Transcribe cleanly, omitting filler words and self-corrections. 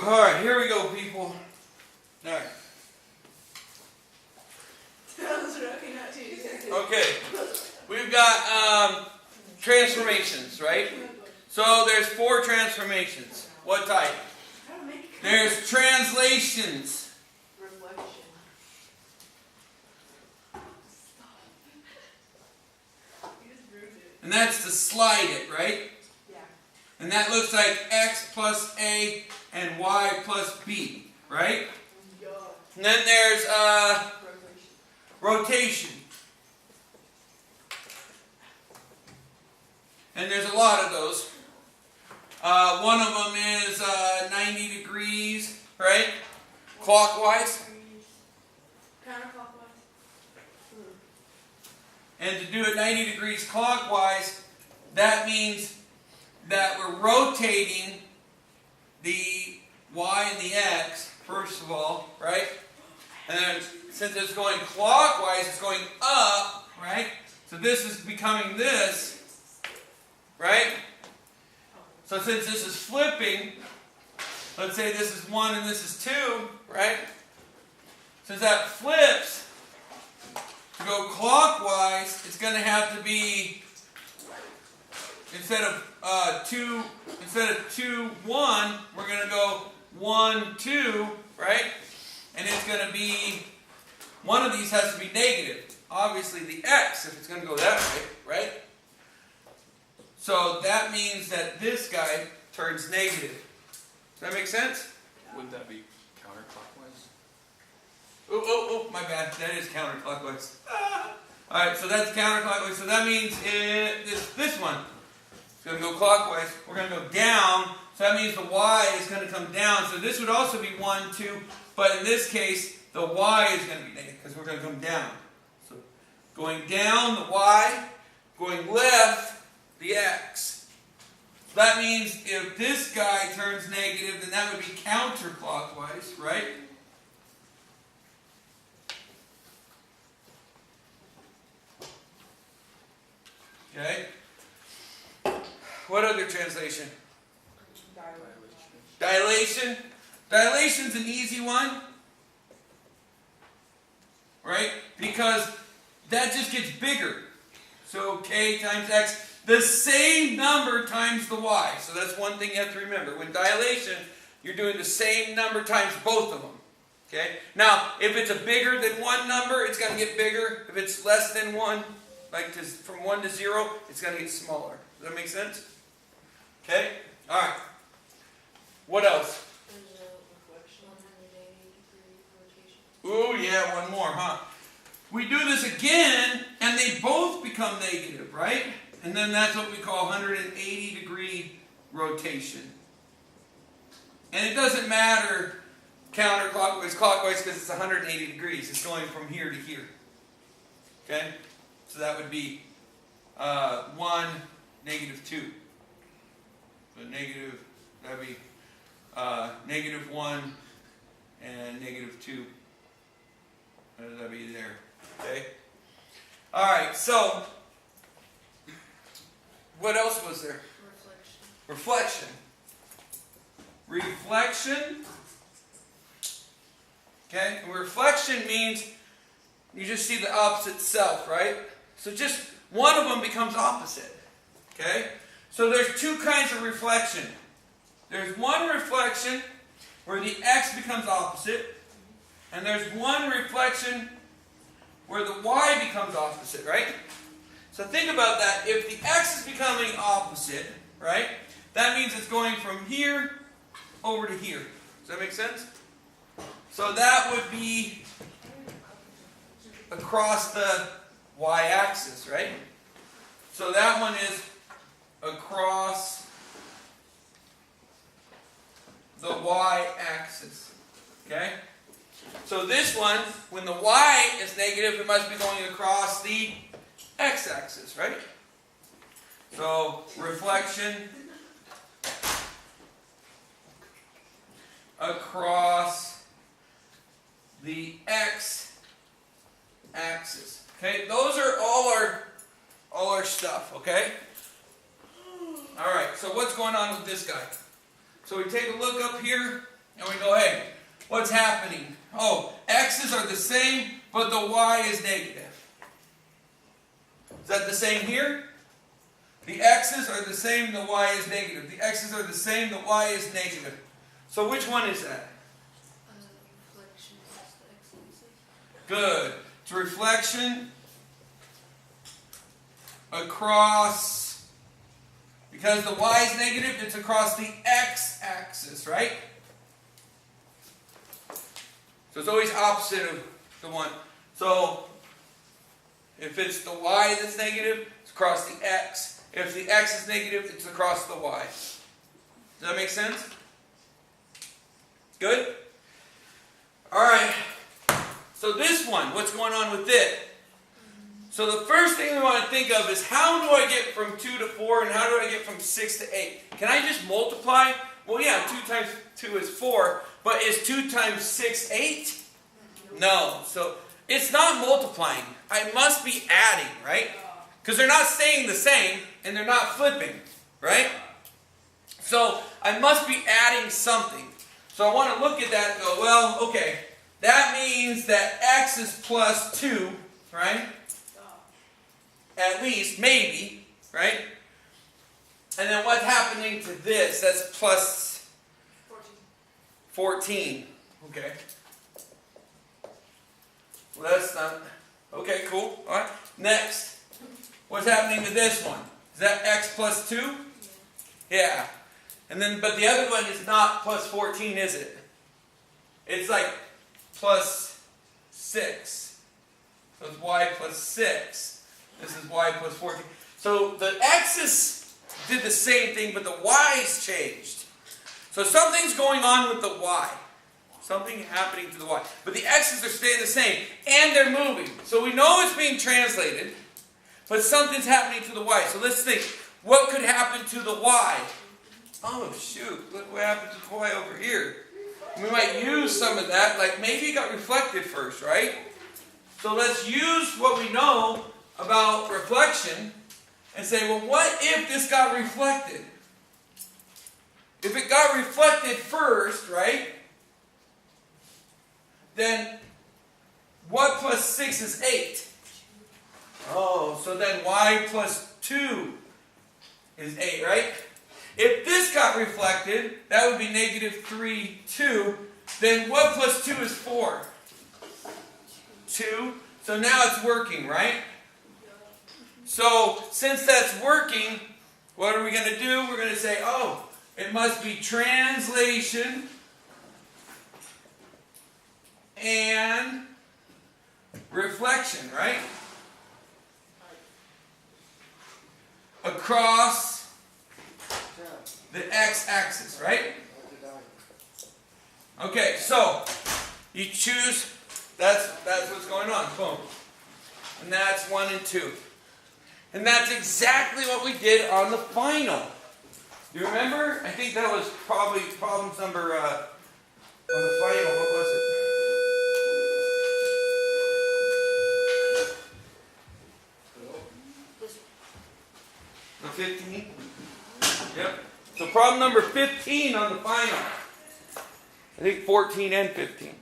Alright, here we go, people. Alright. Okay. We've got transformations, right? So there's 4 transformations. What type? There's translations. And that's to slide it, right? Yeah. And that looks like x plus a and y plus b, right? Yeah. And then there's rotation. And there's a lot of those. One of them is 90 degrees, right? Clockwise. Counterclockwise. And to do it 90 degrees clockwise, that means that we're rotating the y and the x, first of all, right? And then since it's going clockwise, it's going up, right? So this is becoming this, right? So since this is flipping, let's say this is 1 and this is 2, right? Since that flips, to go clockwise, it's going to have to be, instead of 2, 1, we're going to go 1, 2, right? And it's going to be, one of these has to be negative. Obviously the x, if it's going to go that way, right? So that means that this guy turns negative. Does that make sense? Wouldn't that be counterclockwise? Oh, my bad. That is counterclockwise. Alright, so that's counterclockwise. So that means this one is going to go clockwise. We're going to go down. So that means the y is going to come down. So this would also be 1, 2. But in this case, the y is going to be negative because we're going to come down. So going down, the y. Going left, the x. So that means if this guy turns negative, then that would be counterclockwise, right? Okay. What other translation? Dilation. Dilation's an easy one. Right? Because that just gets bigger. So k times x, the same number times the y. So that's one thing you have to remember. When dilation, you're doing the same number times both of them. Okay? Now, if it's a bigger than 1 number, it's going to get bigger. If it's less than 1, like from 1 to 0, it's going to get smaller. Does that make sense? Okay? Alright. What else? Ooh, yeah, one more, huh? We do this again, and they both become negative, right? And then that's what we call 180 degree rotation. And it doesn't matter counterclockwise, clockwise, because it's 180 degrees. It's going from here to here. Okay? So that would be 1, negative 2. So negative, that would be negative 1 and negative 2. That would be there. Okay? Alright, so what else was there? Reflection. Reflection. Okay? And reflection means you just see the opposite self, right? So just one of them becomes opposite. Okay? So there's 2 kinds of reflection. There's one reflection where the x becomes opposite, and there's one reflection where the y becomes opposite, right? So think about that. If the x is becoming opposite, right, that means it's going from here over to here. Does that make sense? So that would be across the y-axis, right? So that one is across the y-axis. Okay? So this one, when the y is negative, it must be going across the x-axis, right? So reflection across the x-axis. Okay, those are all our stuff, okay? Alright, so what's going on with this guy? So we take a look up here. And we go, hey, what's happening? Oh, x's are the same, but the y is negative. Is that the same here? The x's are the same, the y is negative. The x's are the same, the y is negative. So which one is that? Reflection is the x-axis. Good. It's reflection across, because the y is negative, it's across the x-axis, right? So it's always opposite of the one. So if it's the y that's negative, it's across the x. If the x is negative, it's across the y. Does that make sense? Good? Alright. So this one, what's going on with it? So the first thing we want to think of is, how do I get from 2 to 4 and how do I get from 6 to 8? Can I just multiply? Well, yeah, 2 times 2 is 4, but is 2 times 6 8? No. So it's not multiplying. I must be adding, right? Because they're not staying the same and they're not flipping, right? So I must be adding something. So I want to look at that and go, well, okay, that means that x is plus 2, right? At least, maybe, right? And then what's happening to this? That's plus 14. Okay. Well, that's not... Okay, cool. All right. Next. What's happening to this one? Is that x plus 2? Yeah. And then, but the other one is not plus 14, is it? It's like plus 6. So it's y plus 6. This is y plus 14. So the x's did the same thing, but the y's changed. So something's going on with the y. Something happening to the y. But the x's are staying the same, and they're moving. So we know it's being translated, but something's happening to the y. So let's think. What could happen to the y? Oh, shoot. Look what happened to the y over here. We might use some of that. Like maybe it got reflected first, right? So let's use what we know about reflection and say, well, what if this got reflected? If it got reflected first, right? Then what plus 6 is 8? Oh, so then y plus 2 is 8, right? If this got reflected, that would be negative 3, 2. Then what plus 2 is 4? 2. So now it's working, right? So since that's working, what are we going to do? We're going to say, oh, it must be translation and reflection, right? Across the x-axis, right? Okay, so you choose, that's what's going on, boom. And that's 1 and 2. And that's exactly what we did on the final. You remember? I think that was probably problems number, on the final, what was it? The 15? Yep. So problem number 15 on the final. I think 14 and 15.